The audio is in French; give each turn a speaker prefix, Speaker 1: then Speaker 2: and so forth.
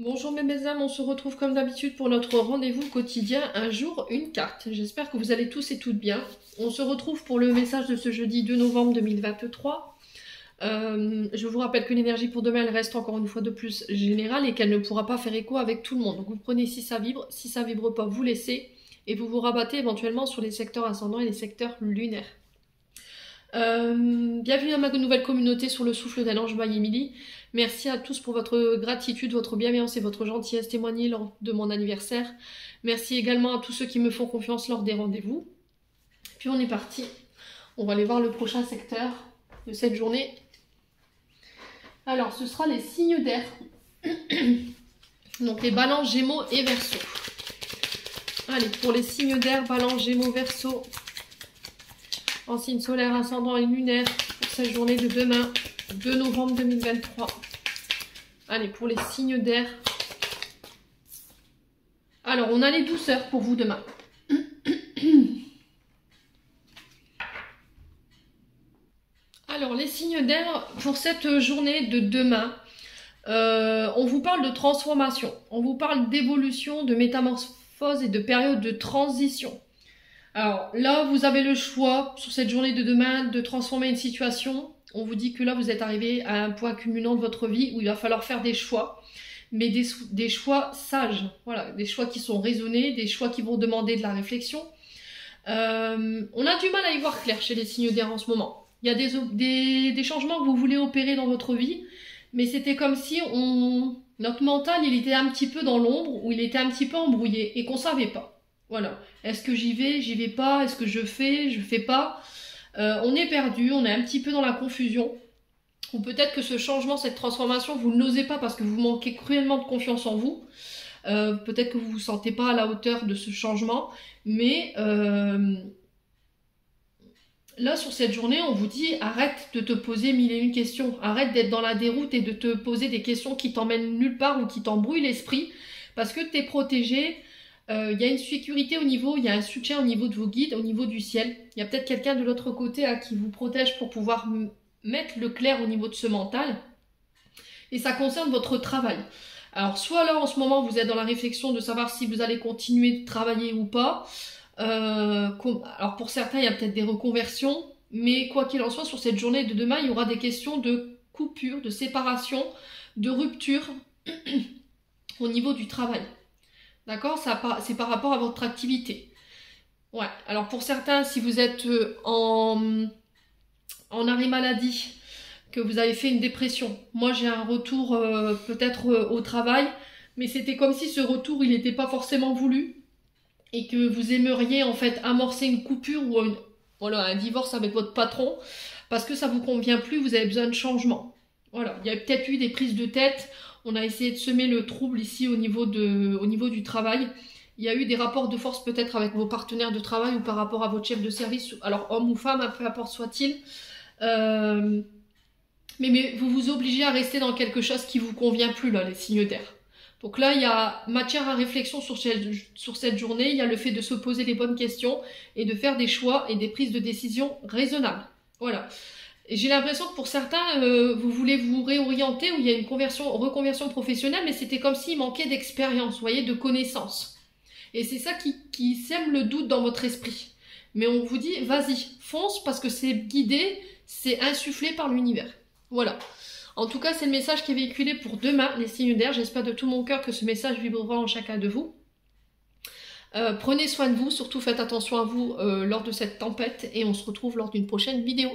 Speaker 1: Bonjour mes âmes, on se retrouve comme d'habitude pour notre rendez-vous quotidien, un jour, une carte. J'espère que vous allez tous et toutes bien. On se retrouve pour le message de ce jeudi 2 novembre 2023. Je vous rappelle que l'énergie pour demain, elle reste encore une fois de plus générale et qu'elle ne pourra pas faire écho avec tout le monde. Donc vous prenez si ça vibre pas, vous laissez et vous vous rabattez éventuellement sur les secteurs ascendants et les secteurs lunaires. Bienvenue à ma nouvelle communauté sur le souffle d'un ange by Emily. Merci à tous pour votre gratitude, votre bienveillance et votre gentillesse témoignée lors de mon anniversaire. Merci également à tous ceux qui me font confiance lors des rendez-vous. Puis on est parti. On va aller voir le prochain secteur de cette journée. Alors, ce sera les signes d'air. Donc les balances, gémeaux et verseaux. Allez, pour les signes d'air, balance, gémeaux, verseaux. En signe solaire, ascendant et lunaire pour cette journée de demain, 2 novembre 2023. Allez, pour les signes d'air. Alors, on a les douceurs pour vous demain. Alors, les signes d'air pour cette journée de demain, on vous parle de transformation, on vous parle d'évolution, de métamorphose et de période de transition. Alors là, vous avez le choix sur cette journée de demain de transformer une situation. On vous dit que là, vous êtes arrivé à un point culminant de votre vie où il va falloir faire des choix, mais des choix sages. Voilà, des choix qui sont raisonnés, des choix qui vont demander de la réflexion. On a du mal à y voir clair chez les signes d'air en ce moment. Il y a des changements que vous voulez opérer dans votre vie, mais c'était comme si notre mental, il était un petit peu dans l'ombre, ou il était un petit peu embrouillé et qu'on ne savait pas. Voilà. Est-ce que j'y vais pas? Est-ce que je fais pas? On est perdu, on est un petit peu dans la confusion. Ou peut-être que ce changement, cette transformation, vous n'osez pas parce que vous manquez cruellement de confiance en vous. Peut-être que vous ne vous sentez pas à la hauteur de ce changement. Mais là, sur cette journée, on vous dit arrête de te poser mille et une questions. Arrête d'être dans la déroute et de te poser des questions qui t'emmènent nulle part ou qui t'embrouillent l'esprit. Parce que tu es protégé. Il y a une sécurité au niveau, il y a un soutien au niveau de vos guides, au niveau du ciel. Il y a peut-être quelqu'un de l'autre côté qui vous protège pour pouvoir mettre le clair au niveau de ce mental. Et ça concerne votre travail. Alors, soit là, en ce moment, vous êtes dans la réflexion de savoir si vous allez continuer de travailler ou pas. Alors, pour certains, il y a peut-être des reconversions. Mais quoi qu'il en soit, sur cette journée de demain, il y aura des questions de coupure, de séparation, de rupture au niveau du travail. D'accord? C'est par rapport à votre activité. Ouais. Alors pour certains, si vous êtes en arrêt maladie, que vous avez fait une dépression, moi j'ai un retour peut-être au travail, mais c'était comme si ce retour, il n'était pas forcément voulu, et que vous aimeriez en fait amorcer une coupure ou un divorce avec votre patron, parce que ça vous convient plus, vous avez besoin de changement. Voilà. Il y a peut-être eu des prises de tête. On a essayé de semer le trouble ici au niveau du travail. Il y a eu des rapports de force peut-être avec vos partenaires de travail ou par rapport à votre chef de service, alors homme ou femme, peu importe soit-il. Mais vous vous obligez à rester dans quelque chose qui vous convient plus, là, les signes d'air. Donc là, il y a matière à réflexion sur cette journée. Il y a le fait de se poser les bonnes questions et de faire des choix et des prises de décision raisonnables. Voilà. J'ai l'impression que pour certains, vous voulez vous réorienter, où il y a une reconversion professionnelle, mais c'était comme s'il manquait d'expérience, vous voyez, de connaissances. Et c'est ça qui sème le doute dans votre esprit. Mais on vous dit, vas-y, fonce, parce que c'est guidé, c'est insufflé par l'univers. Voilà. En tout cas, c'est le message qui est véhiculé pour demain, les signes d'air. J'espère de tout mon cœur que ce message vibrera en chacun de vous. Prenez soin de vous, surtout faites attention à vous lors de cette tempête, et on se retrouve lors d'une prochaine vidéo.